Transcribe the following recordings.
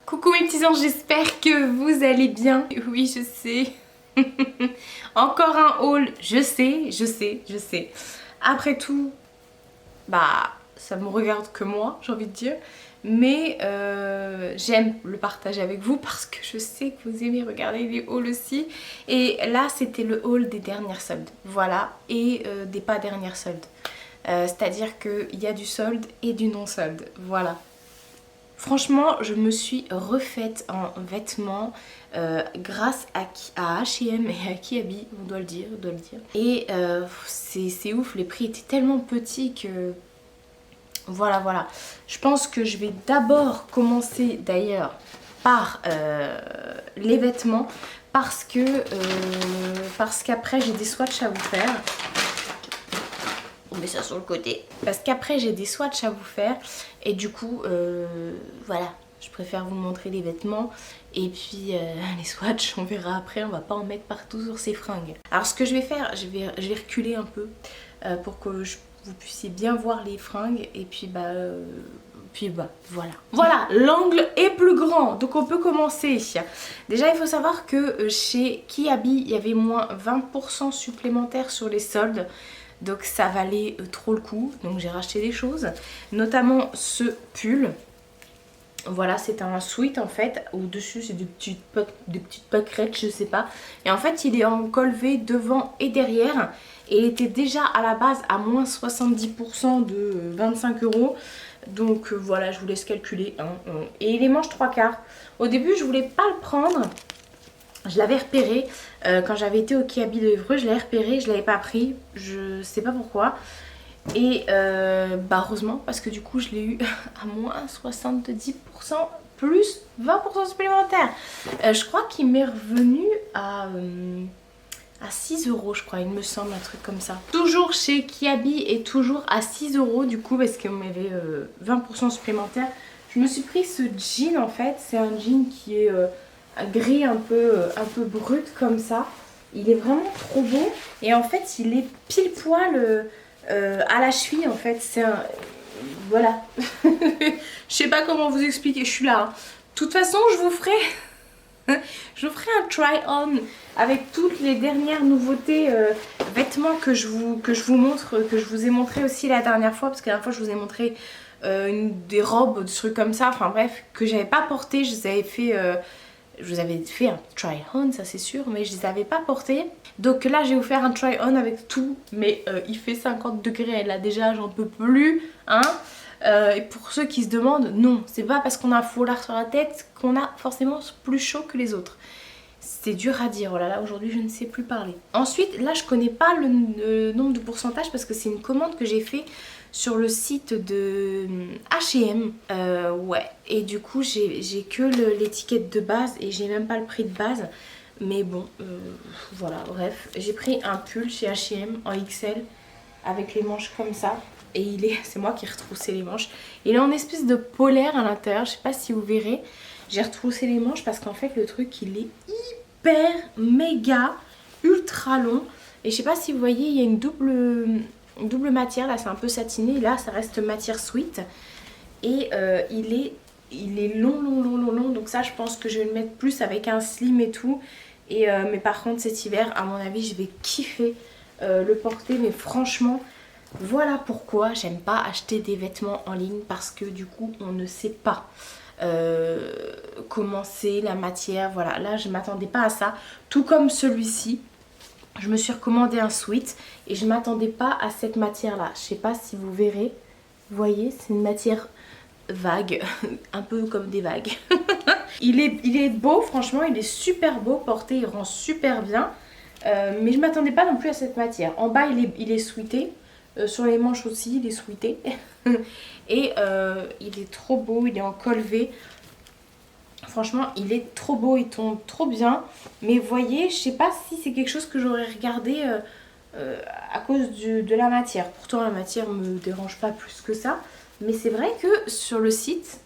Coucou mes petits anges, j'espère que vous allez bien. Oui, je sais. Encore un haul, je sais. Après tout, bah ça me regarde que moi, j'ai envie de dire. Mais j'aime le partager avec vous parce que je sais que vous aimez regarder les hauls aussi. Et là, c'était le haul des dernières soldes. Voilà, et des pas dernières soldes. C'est-à-dire qu'il y a du solde et du non-solde. Voilà. Franchement, je me suis refaite en vêtements grâce à H&M et à Kiabi, on doit le dire. Et c'est ouf, les prix étaient tellement petits que... Voilà. Je pense que je vais d'abord commencer d'ailleurs par les vêtements parce qu'après j'ai des swatchs à vous faire. On met ça sur le côté. Parce qu'après j'ai des swatchs à vous faire et du coup voilà, je préfère vous montrer les vêtements et puis les swatchs on verra après, on va pas en mettre partout sur ces fringues. Alors ce que je vais faire, je vais reculer un peu pour que vous puissiez bien voir les fringues et puis voilà. Voilà, l'angle est plus grand, donc on peut commencer. Déjà, il faut savoir que chez Kiabi, il y avait moins 20% supplémentaires sur les soldes. Donc ça valait trop le coup, donc j'ai racheté des choses, notamment ce pull. Voilà, c'est un sweat en fait, au-dessus c'est des petites pâquerettes, je sais pas. Et en fait il est en col V devant et derrière. Et il était déjà à la base à moins 70% de 25 €. Donc voilà, je vous laisse calculer. Hein. Et il est manche 3/4. Au début je voulais pas le prendre. Je l'avais repéré quand j'avais été au Kiabi de Évreux, je l'avais repéré, je l'avais pas pris, je sais pas pourquoi. Et bah heureusement parce que du coup je l'ai eu à moins 70% plus 20% supplémentaire. Je crois qu'il m'est revenu à 6 € je crois, il me semble, un truc comme ça. Toujours chez Kiabi et toujours à 6 € du coup parce qu'on m'avait 20% supplémentaire. Je me suis pris ce jean en fait, c'est un jean qui est... gris un peu brut comme ça. Il est vraiment trop beau et en fait il est pile poil à la cheville en fait. C'est un... voilà. Je sais pas comment vous expliquer, je suis là. Hein. De toute façon je vous ferai un try on avec toutes les dernières nouveautés vêtements que je vous montre, que je vous ai montré aussi la dernière fois, parce que la dernière fois je vous ai montré des robes, des trucs comme ça, enfin bref, que j'avais pas porté, je vous avais fait un try on, ça c'est sûr, mais je les avais pas portés. Donc là je vais vous faire un try on avec tout, mais il fait 50 degrés là déjà, j'en peux plus, hein. Et pour ceux qui se demandent, non, c'est pas parce qu'on a un foulard sur la tête qu'on a forcément plus chaud que les autres. C'est dur à dire, oh là là, aujourd'hui je ne sais plus parler. Ensuite, là je connais pas le nombre de pourcentage parce que c'est une commande que j'ai fait sur le site de H&M. Ouais, et du coup j'ai que l'étiquette de base et j'ai même pas le prix de base. Mais bon, voilà, bref. J'ai pris un pull chez H&M en XL avec les manches comme ça. Et c'est moi qui ai retroussé les manches. Il est en espèce de polaire à l'intérieur, je sais pas si vous verrez. J'ai retroussé les manches parce qu'en fait le truc il est hyper méga ultra long. Et je sais pas si vous voyez, il y a une double matière, là c'est un peu satiné, là ça reste matière sweat. Et il est long, donc ça je pense que je vais le mettre plus avec un slim et tout. Mais par contre cet hiver à mon avis je vais kiffer le porter, mais franchement... Voilà pourquoi j'aime pas acheter des vêtements en ligne, parce que du coup on ne sait pas comment c'est la matière. Voilà, là je m'attendais pas à ça. Tout comme celui-ci, je me suis recommandé un sweat et je m'attendais pas à cette matière là. Je sais pas si vous verrez, vous voyez, c'est une matière vague, un peu comme des vagues. il est beau, franchement il est super beau porté, il rend super bien. Mais je m'attendais pas non plus à cette matière. En bas il est sweaté. Sur les manches aussi, il est sweaté. Et il est trop beau, il est en col V. Franchement, il est trop beau, il tombe trop bien. Mais vous voyez, je sais pas si c'est quelque chose que j'aurais regardé à cause de la matière. Pourtant, la matière me dérange pas plus que ça. Mais c'est vrai que sur le site,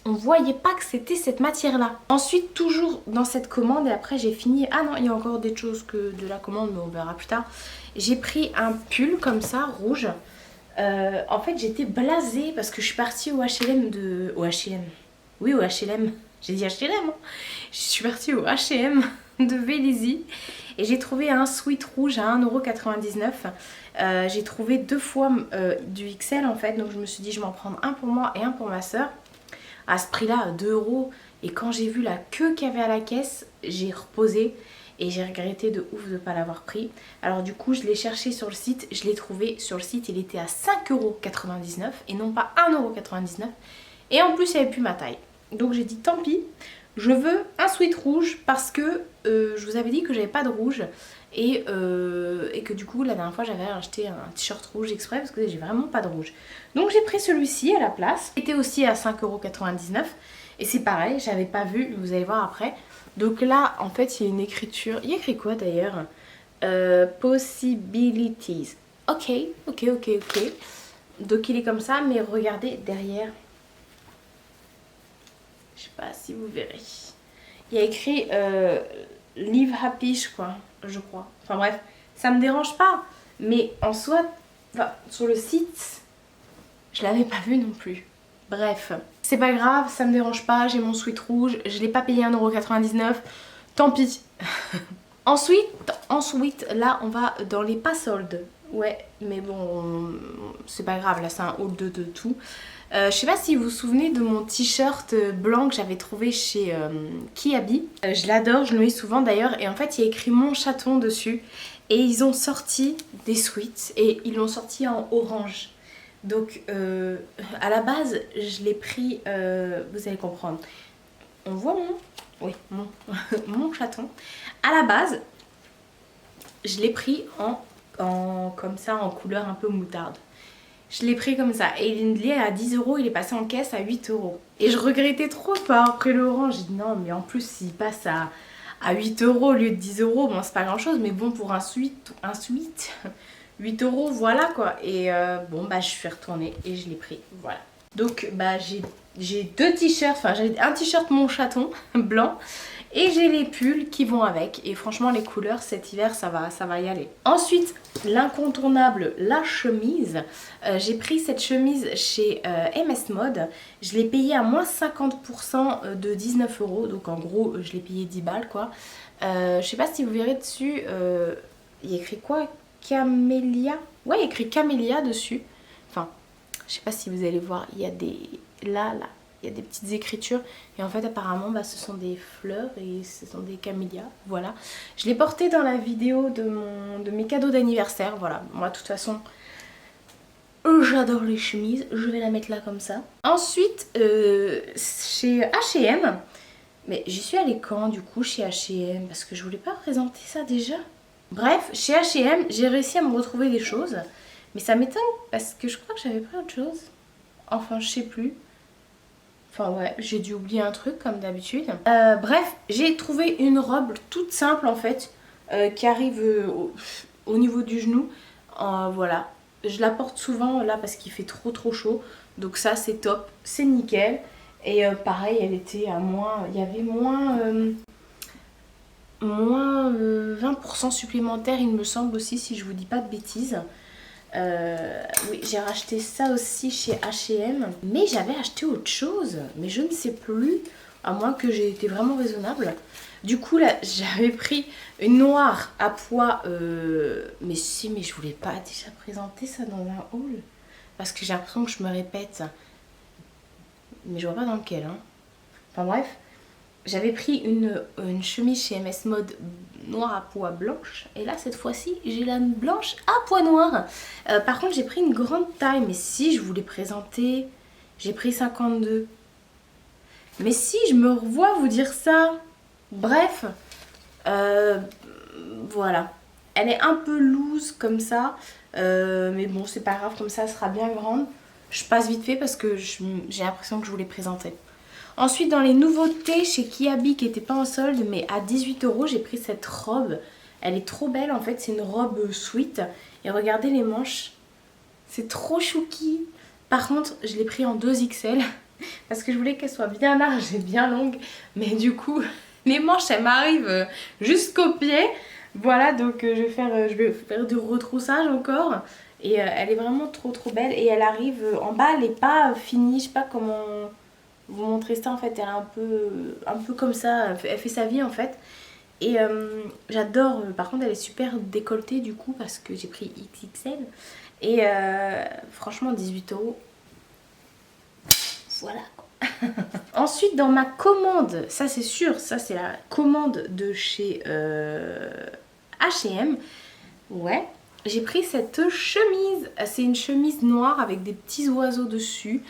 on voyait pas que c'était cette matière là. Ensuite, toujours dans cette commande, et après j'ai fini. Ah non, il y a encore des choses que de la commande, mais on verra plus tard. J'ai pris un pull comme ça, rouge. En fait j'étais blasée parce que je suis partie au H&M Oui, au H&M. J'ai dit H&M, hein. Je suis partie au H&M de Vélizy et j'ai trouvé un sweat rouge à 1,99 €. J'ai trouvé 2 fois du XL en fait, donc je me suis dit je vais en prendre un pour moi et un pour ma soeur. À ce prix-là, 2 €. Et quand j'ai vu la queue qu'il y avait à la caisse, j'ai reposé et j'ai regretté de ouf de ne pas l'avoir pris. Alors du coup, je l'ai cherché sur le site, je l'ai trouvé sur le site, il était à 5,99 € et non pas 1,99 €. Et en plus, il n'y avait plus ma taille. Donc j'ai dit tant pis, je veux un sweat rouge parce que je vous avais dit que j'avais pas de rouge et que du coup la dernière fois j'avais acheté un t-shirt rouge exprès parce que j'ai vraiment pas de rouge. Donc j'ai pris celui-ci à la place, il était aussi à 5,99 € et c'est pareil, j'avais pas vu, vous allez voir après. Donc là en fait il y a une écriture, il y a écrit quoi d'ailleurs Possibilities. Ok. Donc il est comme ça, mais regardez derrière. Je sais pas si vous verrez. Il y a écrit Live Happy, je crois. Enfin bref, ça me dérange pas. Mais en soi, sur le site, je l'avais pas vu non plus. Bref, c'est pas grave, ça me dérange pas. J'ai mon sweat rouge. Je l'ai pas payé 1,99 €. Tant pis. Ensuite, là, on va dans les pas soldes. Ouais, mais bon, c'est pas grave. Là, c'est un haul de tout. Je sais pas si vous vous souvenez de mon t-shirt blanc que j'avais trouvé chez Kiabi. Je l'adore, je le mets souvent d'ailleurs. Et en fait, il y a écrit mon chaton dessus. Et ils ont sorti des sweats et ils l'ont sorti en orange. Donc, à la base, je l'ai pris, vous allez comprendre. On voit mon chaton. À la base, je l'ai pris comme ça, en couleur un peu moutarde. Je l'ai pris comme ça et il est à 10 €, il est passé en caisse à 8 €. Et je regrettais trop pas après l'orange. J'ai dit non, mais en plus s'il passe à 8 € au lieu de 10 €, bon c'est pas grand chose, mais bon pour un sweat 8 € voilà quoi. Et bon bah je suis retournée et je l'ai pris, voilà. Donc bah j'ai deux t-shirts, enfin j'ai un t-shirt mon chaton blanc. Et j'ai les pulls qui vont avec. Et franchement, les couleurs cet hiver, ça va y aller. Ensuite, l'incontournable, la chemise. J'ai pris cette chemise chez MS Mode. Je l'ai payée à moins 50% de 19 €. Donc en gros, je l'ai payé 10 balles quoi. Je sais pas si vous verrez dessus. Il y a écrit quoi? Camélia? Ouais, il y a écrit Camélia dessus. Enfin, je sais pas si vous allez voir. Il y a des... Là. Il y a des petites écritures et en fait apparemment bah, ce sont des fleurs et ce sont des camélias, voilà. Je l'ai porté dans la vidéo de mes cadeaux d'anniversaire, voilà. Moi de toute façon j'adore les chemises, je vais la mettre là comme ça. Ensuite chez H&M, mais j'y suis allée quand du coup chez H&M parce que je voulais pas présenter ça déjà. Bref, chez H&M j'ai réussi à me retrouver des choses mais ça m'étonne parce que je crois que j'avais pris autre chose. Enfin je sais plus. Enfin ouais, j'ai dû oublier un truc comme d'habitude. Bref, j'ai trouvé une robe toute simple en fait, qui arrive au niveau du genou. Voilà, je la porte souvent là parce qu'il fait trop chaud. Donc ça c'est top, c'est nickel. Et pareil, elle était à moins, il y avait moins 20% supplémentaire il me semble aussi si je vous dis pas de bêtises. Oui, j'ai racheté ça aussi chez H&M. Mais j'avais acheté autre chose. Mais je ne sais plus. À moins que j'ai été vraiment raisonnable. Du coup, là, j'avais pris une noire à pois. Mais si, mais je voulais pas déjà présenter ça dans un haul. Parce que j'ai l'impression que je me répète. Mais je vois pas dans lequel. Hein. Enfin bref. J'avais pris une chemise chez MS Mode noire à pois blanche. Et là, cette fois-ci, j'ai la blanche à pois noir. Par contre, j'ai pris une grande taille. Mais si, je voulais présenter... J'ai pris 52. Mais si, je me revois vous dire ça. Bref. Voilà. Elle est un peu loose comme ça. Mais bon, c'est pas grave. Comme ça, elle sera bien grande. Je passe vite fait parce que j'ai l'impression que je voulais présenter. Ensuite, dans les nouveautés chez Kiabi qui n'était pas en solde, mais à 18 €, j'ai pris cette robe. Elle est trop belle en fait, c'est une robe sweat. Et regardez les manches, c'est trop chouki. Par contre, je l'ai pris en 2XL parce que je voulais qu'elle soit bien large et bien longue. Mais du coup, les manches, elles m'arrivent jusqu'au pied. Voilà, donc je vais faire du retroussage encore. Et elle est vraiment trop belle. Et elle arrive en bas, elle n'est pas finie, je sais pas comment... vous montrer ça en fait. Elle est un peu comme ça, elle fait sa vie en fait. Et j'adore, par contre elle est super décolletée du coup parce que j'ai pris XXL. Et franchement 18 €, voilà quoi. Ensuite dans ma commande, ça c'est sûr, ça c'est la commande de chez H&M. Ouais, j'ai pris cette chemise, c'est une chemise noire avec des petits oiseaux dessus.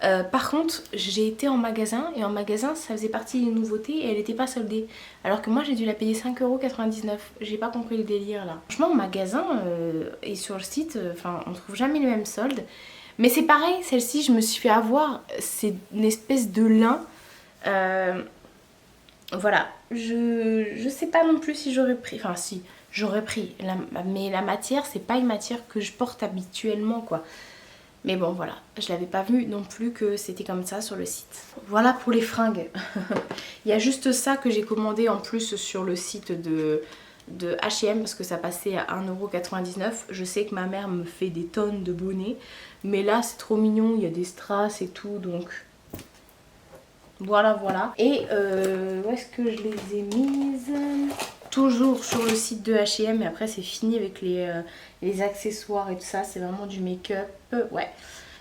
Par contre, j'ai été en magasin et en magasin ça faisait partie des nouveautés et elle n'était pas soldée. Alors que moi j'ai dû la payer 5,99 €. J'ai pas compris le délire là. Franchement, en magasin et sur le site, enfin on trouve jamais les mêmes soldes. Mais c'est pareil, celle-ci je me suis fait avoir, c'est une espèce de lin. Voilà, je sais pas non plus si j'aurais pris, enfin si, j'aurais pris, mais la matière c'est pas une matière que je porte habituellement quoi. Mais bon voilà, je l'avais pas vu non plus que c'était comme ça sur le site. Voilà pour les fringues. Il y a juste ça que j'ai commandé en plus sur le site de H&M parce que ça passait à 1,99 €. Je sais que ma mère me fait des tonnes de bonnets, mais là c'est trop mignon, il y a des strass et tout, donc voilà. Et où est-ce que je les ai mises? Toujours sur le site de H&M, et après c'est fini avec les accessoires et tout ça, c'est vraiment du make-up. Ouais,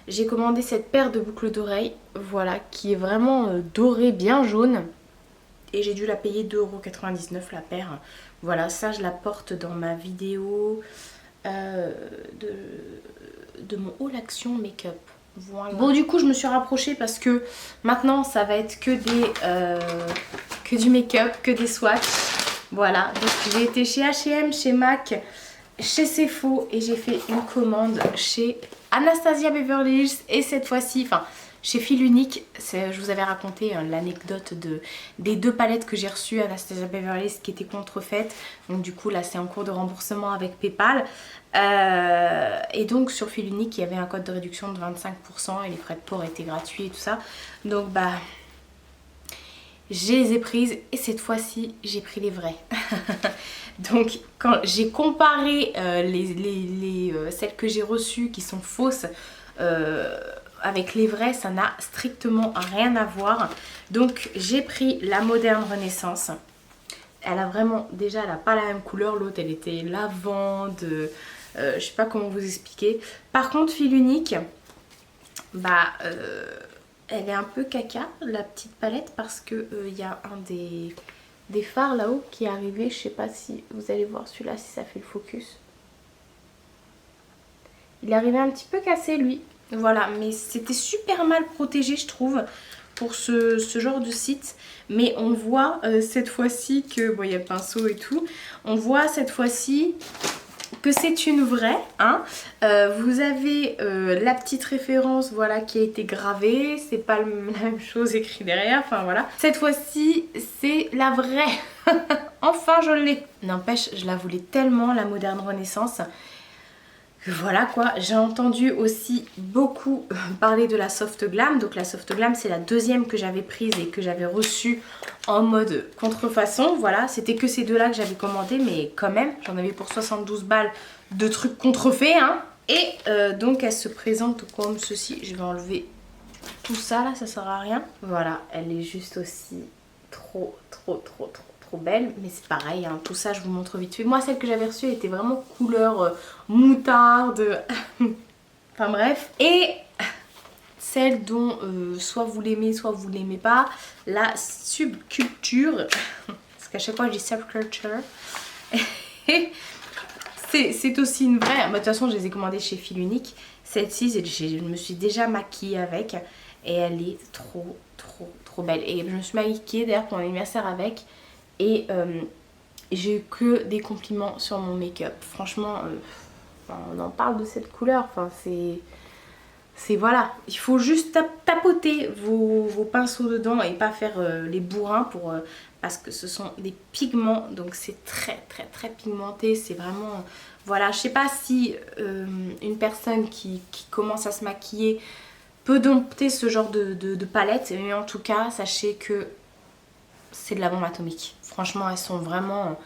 j'ai commandé cette paire de boucles d'oreilles, voilà, qui est vraiment dorée, bien jaune. Et j'ai dû la payer 2,99 € la paire. Voilà, ça je la porte dans ma vidéo de mon haul action make-up. Voilà. Bon du coup je me suis rapprochée parce que maintenant ça va être que du make-up, que des swatchs. Voilà, donc j'ai été chez H&M, chez MAC, chez Sephora et j'ai fait une commande chez Anastasia Beverly Hills et cette fois-ci, enfin chez Fil Unique. Je vous avais raconté l'anecdote des 2 palettes que j'ai reçues Anastasia Beverly Hills qui étaient contrefaites. Donc du coup là c'est en cours de remboursement avec PayPal. Et donc sur Fil Unique il y avait un code de réduction de 25% et les frais de port étaient gratuits et tout ça. Donc bah je les ai prises et cette fois-ci j'ai pris les vraies. Donc quand j'ai comparé celles que j'ai reçues qui sont fausses avec les vraies, ça n'a strictement rien à voir. Donc j'ai pris la Moderne Renaissance. Elle a vraiment, déjà elle n'a pas la même couleur, l'autre elle était lavande, je sais pas comment vous expliquer. Par contre Fil Unique, bah elle est un peu caca la petite palette parce que y a un des fards là-haut qui est arrivé. Je sais pas si vous allez voir celui-là, si ça fait le focus. Il est arrivé un petit peu cassé lui. Voilà, mais c'était super mal protégé je trouve pour ce genre de site. Mais on voit cette fois-ci que, bon il y a le pinceau et tout, on voit cette fois-ci que c'est une vraie, hein. Vous avez la petite référence, voilà, qui a été gravée, c'est pas la même chose écrit derrière, enfin voilà. Cette fois-ci, c'est la vraie. Enfin, je l'ai. N'empêche, je la voulais tellement, la Moderne Renaissance. Voilà quoi, j'ai entendu aussi beaucoup parler de la Soft Glam. Donc la Soft Glam c'est la deuxième que j'avais prise et que j'avais reçue en mode contrefaçon. Voilà, c'était que ces deux là que j'avais commandé, mais quand même j'en avais pour 72 balles de trucs contrefaits hein. Et donc elle se présente comme ceci. Je vais enlever tout ça là, ça sert à rien. Voilà, elle est juste aussi trop belle, mais c'est pareil hein, tout ça je vous montre vite fait. Moi celle que j'avais reçue elle était vraiment couleur moutarde enfin bref. Et celle dont soit vous l'aimez soit vous l'aimez pas, la Subculture parce qu'à chaque fois je dis Subculture. C'est aussi une vraie, bah, de toute façon je les ai commandées chez Fil Unique. Celle-ci je me suis déjà maquillée avec et elle est trop belle. Et je me suis maquillée d'ailleurs pour mon anniversaire avec. Et j'ai eu que des compliments sur mon make-up. Franchement, on en parle de cette couleur. Enfin, c'est voilà. Il faut juste tapoter vos pinceaux dedans et pas faire les bourrins parce que ce sont des pigments. Donc c'est très pigmenté. C'est vraiment... Voilà, je sais pas si une personne qui commence à se maquiller peut dompter ce genre de palette. Mais en tout cas, sachez que c'est de la bombe atomique. Franchement, elles sont vraiment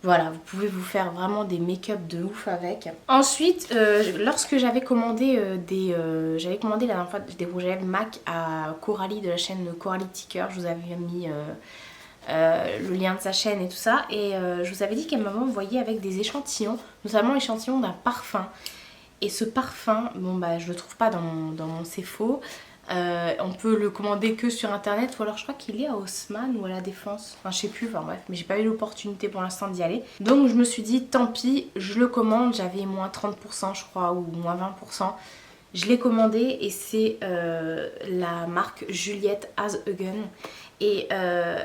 Voilà, vous pouvez vous faire vraiment des make-up de ouf avec. Ensuite, lorsque j'avais commandé j'avais commandé la dernière fois des rouges à lèvres MAC à Coralie de la chaîne Coralie Ticker. Je vous avais mis le lien de sa chaîne et tout ça. Et je vous avais dit qu'elle m'avait envoyé avec des échantillons, notamment l'échantillon d'un parfum. Et ce parfum, bon bah je le trouve pas dans mon Sephora. On peut le commander que sur internet ou alors je crois qu'il est à Haussmann ou à la Défense, enfin je sais plus, enfin bref, mais j'ai pas eu l'opportunité pour l'instant d'y aller, donc je me suis dit tant pis, je le commande. J'avais moins 30% je crois ou moins 20%, je l'ai commandé et c'est la marque Juliette Haas-Eugen et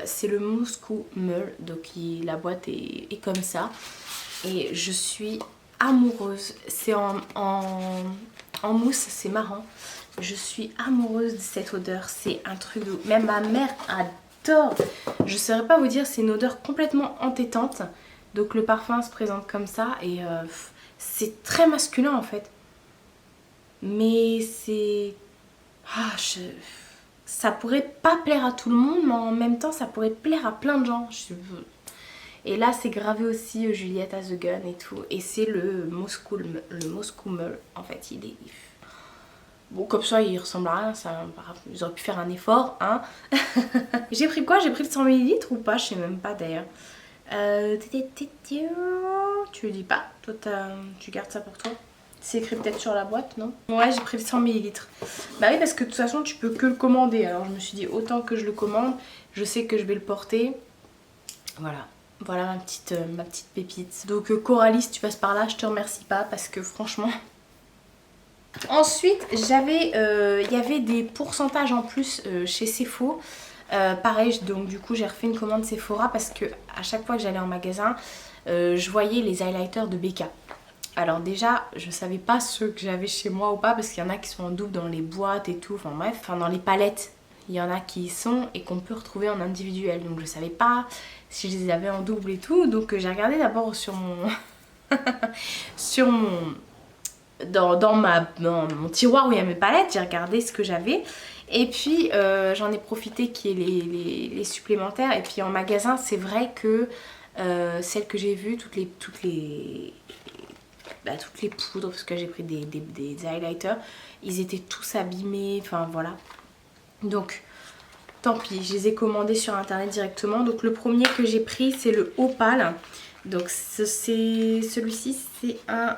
c'est le Moscou Mule, donc la boîte est comme ça et je suis amoureuse. C'est en mousse, c'est marrant. Je suis amoureuse de cette odeur, c'est un truc de... Même ma mère adore. Je saurais pas vous dire, c'est une odeur complètement entêtante. Donc le parfum se présente comme ça et c'est très masculin en fait. Mais c'est... Ça pourrait pas plaire à tout le monde, mais en même temps ça pourrait plaire à plein de gens. Et là c'est gravé aussi Juliette Haas-Eugen et tout. Et c'est le Moscou Mule. En fait il est... Bon, comme ça, il ressemble à rien, ils auraient pu faire un effort, hein. J'ai pris quoi? J'ai pris le 100 ml ou pas? Je sais même pas d'ailleurs. Tu le dis pas? Toi, tu gardes ça pour toi? C'est écrit peut-être sur la boîte, non? Ouais, j'ai pris le 100 ml. Bah oui, parce que de toute façon, tu peux que le commander. Alors, je me suis dit, autant que je le commande, je sais que je vais le porter. Voilà. Voilà ma petite pépite. Donc, Coralie, si tu passes par là, je te remercie pas parce que franchement... Ensuite, il y avait des pourcentages en plus chez Sephora. Pareil, donc du coup j'ai refait une commande Sephora parce que à chaque fois que j'allais en magasin, je voyais les highlighters de Becca. Alors déjà, je savais pas ceux que j'avais chez moi ou pas parce qu'il y en a qui sont en double dans les boîtes et tout, enfin bref, enfin dans les palettes. Il y en a qui y sont et qu'on peut retrouver en individuel. Donc je savais pas si je les avais en double et tout. Donc j'ai regardé d'abord sur mon... dans mon tiroir où il y a mes palettes, j'ai regardé ce que j'avais et puis j'en ai profité qu'il y ait les supplémentaires. Et puis en magasin c'est vrai que celles que j'ai vues, toutes les poudres, parce que j'ai pris des highlighters, ils étaient tous abîmés, enfin voilà, donc tant pis, je les ai commandés sur internet directement. Donc le premier que j'ai pris c'est le Opal, donc celui-ci c'est un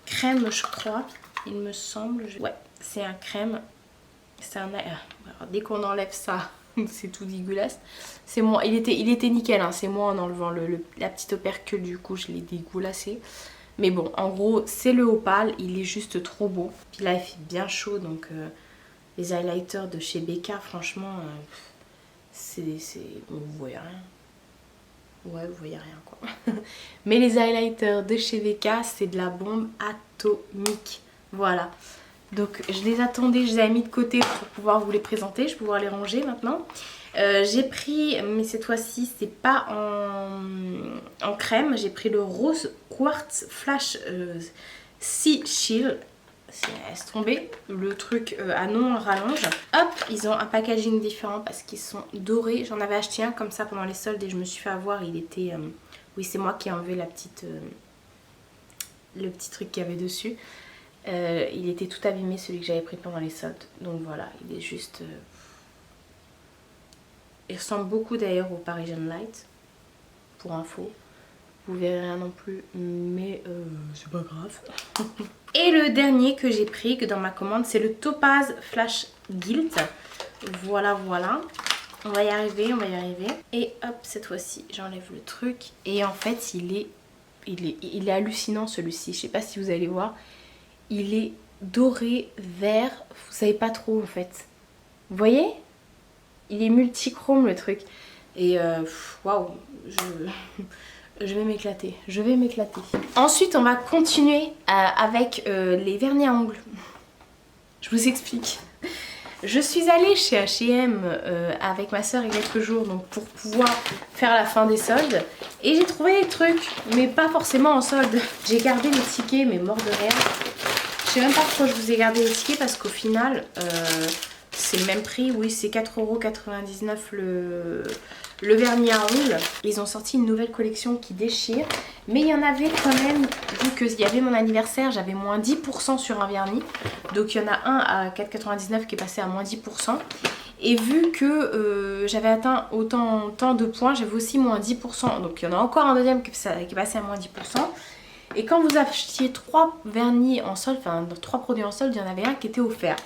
crème je crois, il me semble. Ouais, c'est un crème. C'est un... Alors, dès qu'on enlève ça, c'est tout dégueulasse. C'est moi, il était nickel, hein. C'est moi en enlevant la petite opercule, du coup je l'ai dégoulassé. Mais bon, en gros, c'est le Opal, il est juste trop beau. Puis là, il fait bien chaud, donc les highlighters de chez Becca, franchement, vous voyez rien. Ouais, vous voyez rien quoi. Mais les highlighters de chez Becca, c'est de la bombe atomique. Voilà. Donc je les attendais, je les avais mis de côté pour pouvoir vous les présenter. Je vais pouvoir les ranger maintenant. J'ai pris, mais cette fois-ci c'est pas en crème. J'ai pris le Rose Quartz Flash Sea Shield. Laisse tomber, le truc à non rallonge. Hop, ils ont un packaging différent parce qu'ils sont dorés. J'en avais acheté un comme ça pendant les soldes et je me suis fait avoir. Il était... oui, c'est moi qui ai enlevé le petit truc qu'il y avait dessus. Il était tout abîmé, celui que j'avais pris pendant les soldes. Donc voilà, il est juste... Il ressemble beaucoup d'ailleurs au Parisian Light, pour info. Vous verrez rien non plus, mais c'est pas grave. Et le dernier que j'ai pris que dans ma commande, c'est le Topaz Flash Gilt. Voilà, voilà. On va y arriver, on va y arriver. Et hop, cette fois-ci, j'enlève le truc. Et en fait, il est hallucinant celui-ci. Je sais pas si vous allez voir. Il est doré, vert. Vous savez pas trop en fait. Vous voyez? Il est multichrome le truc. Et waouh, je vais m'éclater, je vais m'éclater. Ensuite, on va continuer avec les vernis à ongles. Je vous explique. Je suis allée chez H&M avec ma soeur il y a quelques jours, donc pour pouvoir faire la fin des soldes. Et j'ai trouvé des trucs, mais pas forcément en solde. J'ai gardé les tickets, mais mort de rire. Je sais même pas pourquoi je vous ai gardé les tickets, parce qu'au final, c'est le même prix, oui, c'est 4,99 € le vernis à ongles. Ils ont sorti une nouvelle collection qui déchire. Mais il y en avait quand même, vu qu'il y avait mon anniversaire, j'avais moins 10% sur un vernis. Donc il y en a un à 4,99 € qui est passé à moins 10%. Et vu que j'avais atteint autant de points, j'avais aussi moins 10%. Donc il y en a encore un deuxième qui est passé à moins 10%. Et quand vous achetiez 3 vernis en solde, enfin 3 produits en solde, il y en avait un qui était offert.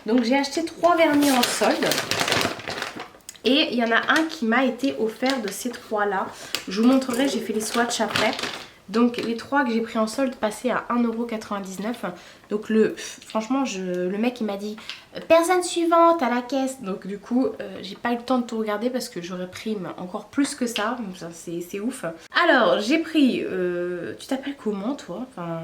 Donc j'ai acheté 3 vernis en solde. Et il y en a un qui m'a été offert de ces 3 là. Je vous montrerai, j'ai fait les swatchs après. Donc les 3 que j'ai pris en solde passaient à 1,99 €. Donc franchement le mec il m'a dit personne suivante à la caisse. Donc du coup j'ai pas eu le temps de tout regarder parce que j'aurais pris encore plus que ça. C'est ouf. Alors j'ai pris, tu t'appelles comment toi? Enfin,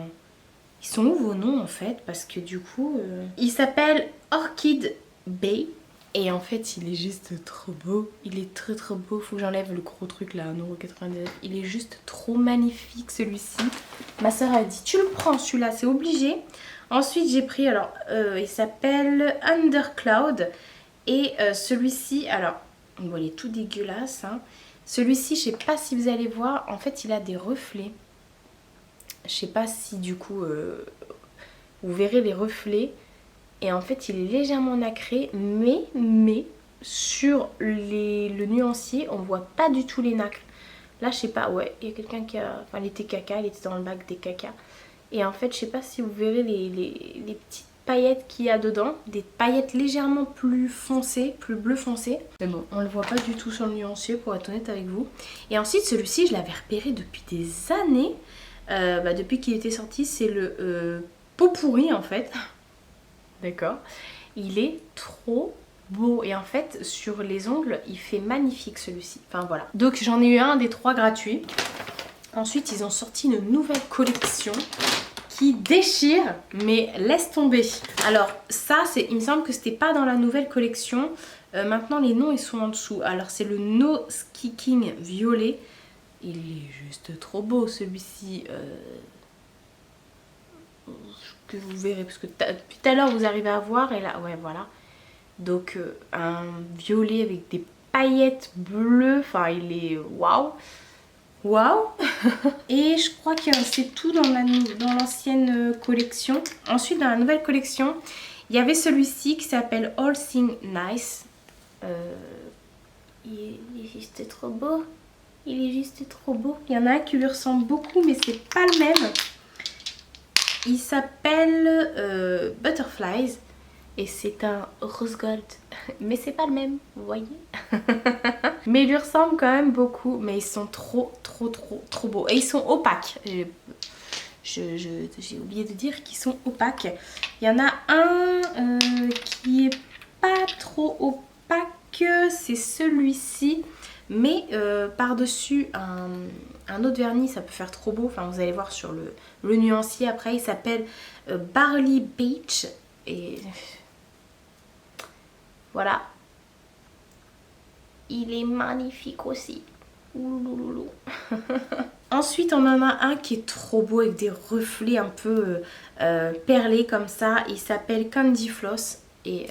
ils sont où vos noms en fait? Parce que du coup il s'appelle Orchid Bay. Et en fait il est juste trop beau, il est très beau, faut que j'enlève le gros truc là, 1,99 €. Il est juste trop magnifique celui-ci. Ma soeur a dit tu le prends celui-là, c'est obligé. Ensuite j'ai pris, alors il s'appelle Undercloud. Et celui-ci, alors bon, il est tout dégueulasse hein. Celui-ci je sais pas si vous allez voir, en fait il a des reflets. Je sais pas si du coup vous verrez les reflets. Et en fait il est légèrement nacré, mais sur le nuancier on voit pas du tout les nacres. Là je sais pas, ouais, il y a quelqu'un qui a... Enfin il était caca, il était dans le bac des caca. Et en fait je sais pas si vous verrez les petites paillettes qu'il y a dedans. Des paillettes légèrement plus foncées, plus bleu foncé. Mais bon, on le voit pas du tout sur le nuancier pour être honnête avec vous. Et ensuite celui-ci je l'avais repéré depuis des années. Depuis qu'il était sorti, c'est le pot pourri en fait. D'accord. Il est trop beau. Et en fait, sur les ongles, il fait magnifique celui-ci. Enfin voilà. Donc j'en ai eu un des 3 gratuits. Ensuite, ils ont sorti une nouvelle collection qui déchire, mais laisse tomber. Alors ça, il me semble que c'était pas dans la nouvelle collection. Maintenant, les noms, ils sont en dessous. Alors c'est le No Skiking Violet. Il est juste trop beau celui-ci. Que vous verrez parce que depuis tout à l'heure vous arrivez à voir et là ouais voilà, donc un violet avec des paillettes bleues, enfin il est waouh waouh. Et je crois que c'est tout dans l'ancienne collection. Ensuite dans la nouvelle collection il y avait celui-ci qui s'appelle All Things Nice. Il est juste trop beau, il est juste trop beau. Il y en a un qui lui ressemble beaucoup mais c'est pas le même. Il s'appelle Butterflies et c'est un rose gold. Mais c'est pas le même, vous voyez. Mais il lui ressemble quand même beaucoup. Mais ils sont trop beaux. Et ils sont opaques. J'ai oublié de dire qu'ils sont opaques. Il y en a un qui est pas trop opaque. C'est celui-ci. Mais par-dessus un autre vernis, ça peut faire trop beau. Enfin, vous allez voir sur le nuancier après. Il s'appelle Barley Beach. Et voilà. Il est magnifique aussi. Oulouloulou. Ensuite, on en a un qui est trop beau avec des reflets un peu perlés comme ça. Il s'appelle Candy Floss. Et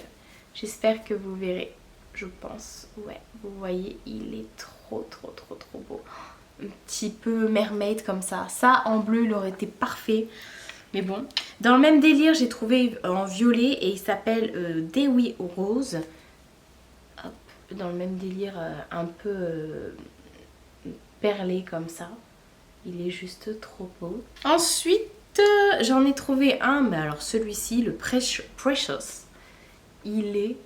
j'espère que vous verrez. Je pense, ouais, vous voyez, il est trop beau. Un petit peu mermaid comme ça. Ça, en bleu, il aurait été parfait. Mais bon. Dans le même délire, j'ai trouvé en violet et il s'appelle Dewy Rose. Hop, dans le même délire, un peu perlé comme ça. Il est juste trop beau. Ensuite, j'en ai trouvé un, mais alors celui-ci, le Precious. Il est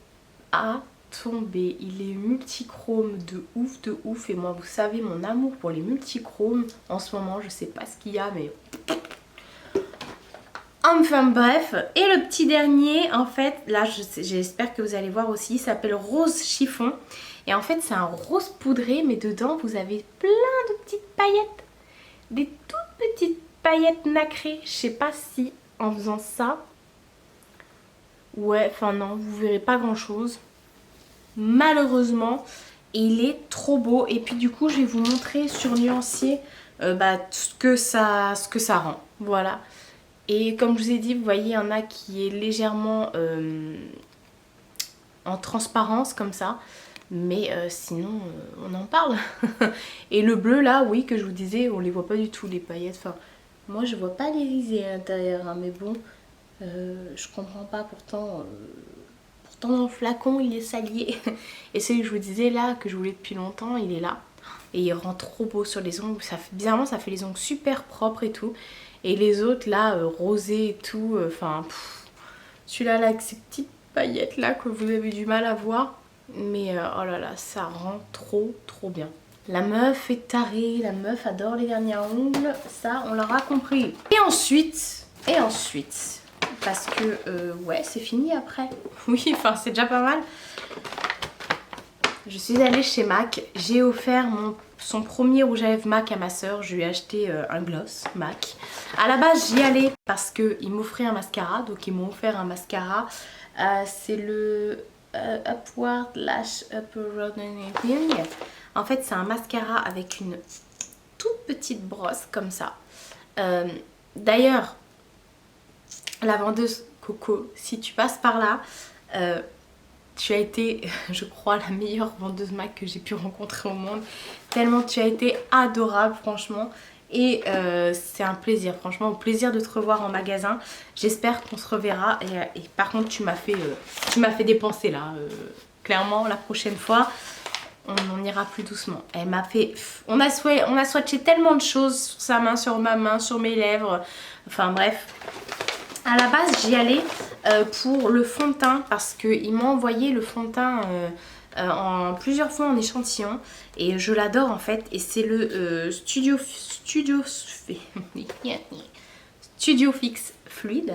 à tomber, il est multichrome de ouf. Et moi vous savez mon amour pour les multichromes en ce moment, je sais pas ce qu'il y a mais enfin bref. Et le petit dernier en fait, là j'espère que vous allez voir aussi, il s'appelle Rose Chiffon. Et en fait c'est un rose poudré, mais dedans vous avez plein de petites paillettes, des toutes petites paillettes nacrées. Je sais pas si en faisant ça, ouais, enfin non, vous verrez pas grand chose malheureusement. Et il est trop beau. Et puis du coup je vais vous montrer sur nuancier ce que ça rend. Voilà. Et comme je vous ai dit, vous voyez, il y en a qui est légèrement en transparence comme ça. Mais sinon, on en parle. Et le bleu là, oui, que je vous disais, on les voit pas du tout, les paillettes. Enfin, moi je vois pas les risées à l'intérieur, hein, mais bon, je comprends pas. Pourtant, pourtant dans le flacon, il est salié. Et celui que je vous disais là, que je voulais depuis longtemps, il est là. Et il rend trop beau sur les ongles. Bizarrement, ça fait les ongles super propres et tout. Et les autres là, rosés et tout, enfin, celui-là là, avec ces petites paillettes là que vous avez du mal à voir. Mais oh là là, ça rend trop bien. La meuf est tarée, la meuf adore les vernis à ongles, ça on l'aura compris. Et ensuite, parce que ouais, c'est fini après. Oui, enfin c'est déjà pas mal. Je suis allée chez MAC, j'ai offert son premier rouge à lèvres MAC à ma soeur, je lui ai acheté un gloss MAC. À la base j'y allais parce qu'ils m'offraient un mascara, donc ils m'ont offert un mascara. C'est le Upward Lash Upwarding. En fait c'est un mascara avec une toute petite brosse comme ça. D'ailleurs, la vendeuse Coco, si tu passes par là, tu as été, je crois, la meilleure vendeuse MAC que j'ai pu rencontrer au monde. Tellement tu as été adorable, franchement. Et c'est un plaisir, franchement, au plaisir de te revoir en magasin. J'espère qu'on se reverra. Et par contre, tu m'as fait dépenser là. Clairement, la prochaine fois, on ira plus doucement. Elle m'a fait... On a swatché tellement de choses sur sa main, sur ma main, sur mes lèvres. Enfin bref. À la base, j'y allais pour le fond de teint parce qu'il m'a envoyé le fond de teint en plusieurs fois en échantillon et je l'adore en fait. Et c'est le Studio Fix Fluide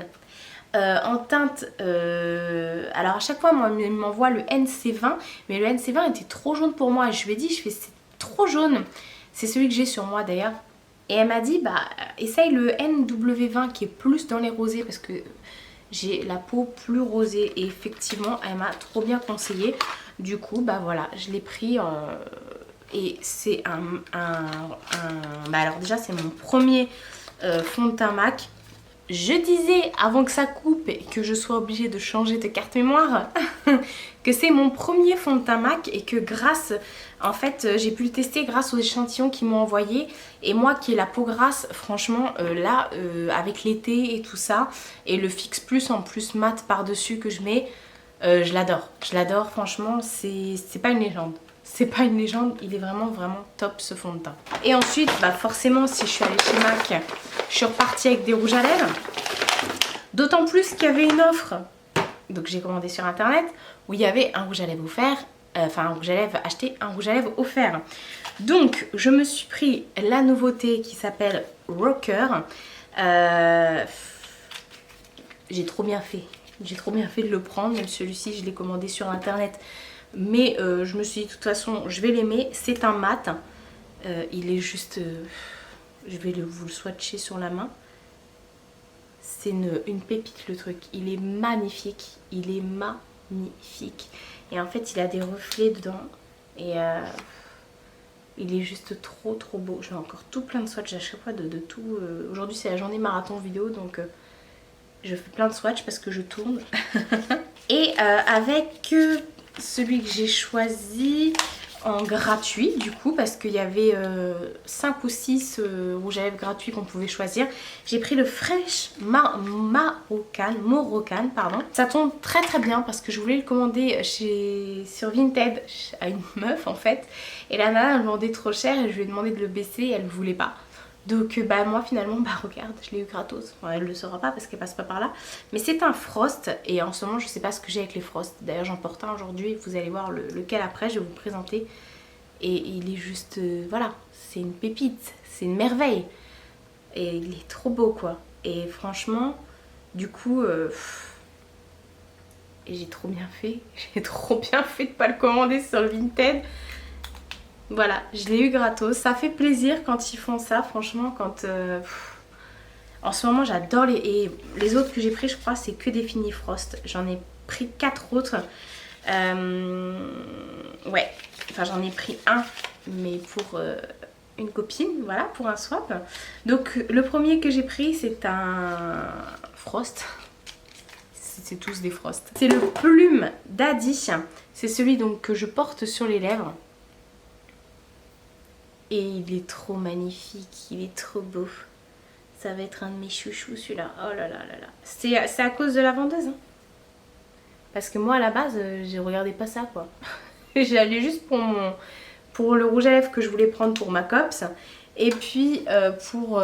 en teinte. Alors à chaque fois, moi, il m'envoie le NC20, mais le NC20 était trop jaune pour moi et je lui ai dit, c'est trop jaune. C'est celui que j'ai sur moi d'ailleurs. Et elle m'a dit, bah essaye le NW20 qui est plus dans les rosés parce que j'ai la peau plus rosée. Et effectivement, elle m'a trop bien conseillé. Du coup, bah voilà, je l'ai pris et c'est bah alors déjà, c'est mon premier fond de teint MAC. Je disais avant que ça coupe et que je sois obligée de changer de carte mémoire que c'est mon premier fond de teint MAC et que grâce, en fait, j'ai pu le tester grâce aux échantillons qu'ils m'ont envoyés. Et moi qui ai la peau grasse, franchement, là, avec l'été et tout ça, et le Fix Plus en plus mat par-dessus que je mets, je l'adore. Je l'adore, franchement, c'est pas une légende. C'est pas une légende, il est vraiment top ce fond de teint. Et ensuite, bah forcément, si je suis allée chez MAC, je suis repartie avec des rouges à lèvres. D'autant plus qu'il y avait une offre, donc j'ai commandé sur internet, où il y avait un rouge à lèvres offert, enfin un rouge à lèvres acheté, un rouge à lèvres offert. Donc je me suis pris la nouveauté qui s'appelle Rocker. J'ai trop bien fait. J'ai trop bien fait de le prendre, même celui-ci je l'ai commandé sur internet. Mais je me suis dit de toute façon je vais l'aimer. C'est un mat. Il est juste... je vais vous le swatcher sur la main. C'est une pépite le truc. Il est magnifique. Il est magnifique. Et en fait il a des reflets dedans. Et il est juste trop beau. J'ai encore tout plein de swatchs à chaque fois de tout. Aujourd'hui c'est la journée marathon vidéo donc... je fais plein de swatchs parce que je tourne. Et avec celui que j'ai choisi en gratuit du coup parce qu'il y avait 5 ou 6 rouges à lèvres gratuits qu'on pouvait choisir. J'ai pris le Fresh Moroccan, pardon. Ça tombe très bien parce que je voulais le commander sur Vinted à une meuf en fait. Et la nana elle demandait trop cher et je lui ai demandé de le baisser et elle ne voulait pas. Donc bah moi finalement bah regarde je l'ai eu gratos, enfin, elle le saura pas parce qu'elle passe pas par là. Mais c'est un Frost et en ce moment je sais pas ce que j'ai avec les Frost. D'ailleurs j'en porte un aujourd'hui, vous allez voir lequel après je vais vous présenter. Et il est juste, voilà, c'est une pépite, c'est une merveille. Et il est trop beau quoi. Et franchement du coup et j'ai trop bien fait de pas le commander sur Vinted. Voilà, je l'ai eu gratos. Ça fait plaisir quand ils font ça, franchement, quand... En ce moment, j'adore les autres que j'ai pris, je crois, c'est que des Fini Frost. J'en ai pris 4 autres. Ouais, enfin j'en ai pris un, mais pour une copine, voilà, pour un swap. Donc le premier que j'ai pris, c'est un Frost. c'est tous des Frost. C'est le Plume d'Adi. C'est celui donc que je porte sur les lèvres. Et il est trop magnifique, il est trop beau. Ça va être un de mes chouchous celui-là. Oh là là là là. C'est à cause de la vendeuse. Hein. Parce que moi à la base, je regardais pas ça quoi. J'allais juste pour le rouge à lèvres que je voulais prendre pour ma copse. Et puis pour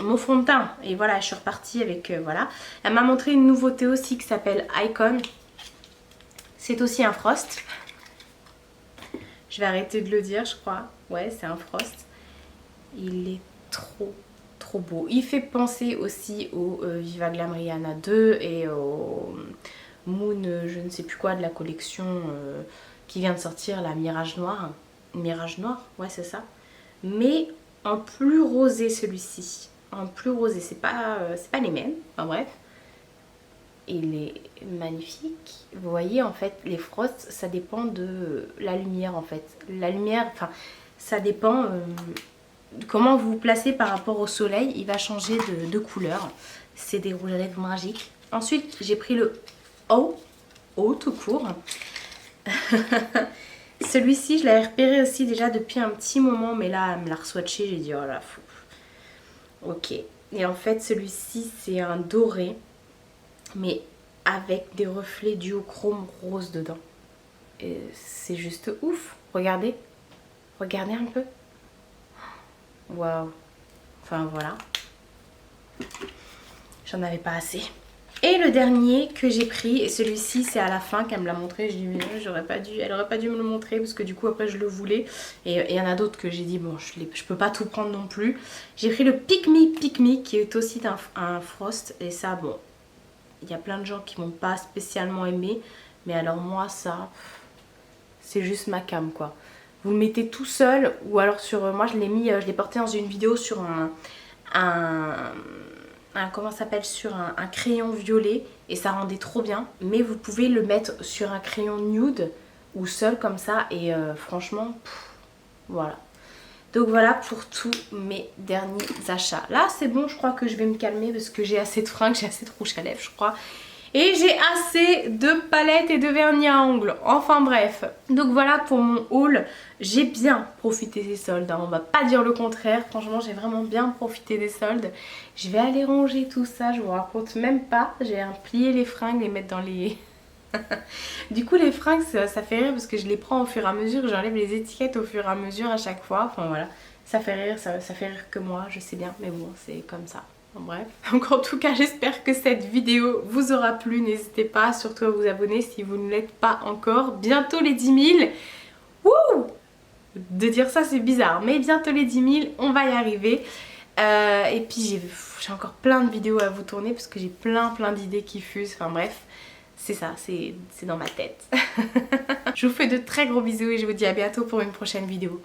mon fond de teint. Et voilà, je suis repartie avec voilà. Elle m'a montré une nouveauté aussi qui s'appelle Icon. C'est aussi un Frost. Je vais arrêter de le dire je crois. Ouais, c'est un Frost. Il est trop beau. Il fait penser aussi au Viva Glam Rihanna 2 et au Moon je ne sais plus quoi de la collection qui vient de sortir, la Mirage Noir. Mirage Noir, ouais c'est ça. Mais en plus rosé celui-ci. En plus rosé, c'est pas les mêmes. Enfin bref. Il est magnifique. Vous voyez en fait les Frost ça dépend de la lumière en fait. La lumière, enfin ça dépend comment vous vous placez par rapport au soleil. Il va changer de couleur. C'est des rouges à lèvres magiques. Ensuite j'ai pris le O tout court. Celui-ci je l'avais repéré aussi déjà depuis un petit moment. Mais là elle me l'a re-swatché. J'ai dit oh là fou. Ok. Et en fait celui-ci c'est un doré. Mais avec des reflets duochrome rose dedans. Et c'est juste ouf. Regardez. Regardez un peu. Waouh. Enfin voilà. J'en avais pas assez. Et le dernier que j'ai pris, et celui-ci c'est à la fin qu'elle me l'a montré. Je dis mais elle aurait pas dû me le montrer parce que du coup après je le voulais. Et il y en a d'autres que j'ai dit bon je peux pas tout prendre non plus. J'ai pris le Pick Me qui est aussi un Frost. Et ça bon, il y a plein de gens qui m'ont pas spécialement aimé. Mais alors moi ça, c'est juste ma cam quoi. Vous le mettez tout seul ou alors sur... moi je l'ai porté dans une vidéo sur comment ça s'appelle, sur un crayon violet et ça rendait trop bien. Mais vous pouvez le mettre sur un crayon nude ou seul comme ça et franchement, voilà. Donc voilà pour tous mes derniers achats. Là c'est bon, je crois que je vais me calmer parce que j'ai assez de fringues, j'ai assez de rouge à lèvres je crois. Et j'ai assez de palettes et de vernis à ongles. Enfin bref. Donc voilà pour mon haul. J'ai bien profité des soldes. Hein. On va pas dire le contraire. Franchement j'ai vraiment bien profité des soldes. Je vais aller ranger tout ça. Je vous raconte même pas. Je vais plier les fringues, les mettre dans les... Du coup les fringues ça fait rire parce que je les prends au fur et à mesure. J'enlève les étiquettes au fur et à mesure à chaque fois. Enfin voilà. Ça fait rire, ça fait rire que moi. Je sais bien. Mais bon c'est comme ça. Bref, donc en tout cas j'espère que cette vidéo vous aura plu. N'hésitez pas surtout à vous abonner si vous ne l'êtes pas encore. Bientôt les 10 000. Wouh! De dire ça c'est bizarre, mais bientôt les 10 000, on va y arriver. Et puis j'ai encore plein de vidéos à vous tourner parce que j'ai plein d'idées qui fusent. Enfin bref, c'est ça, c'est dans ma tête. Je vous fais de très gros bisous et je vous dis à bientôt pour une prochaine vidéo.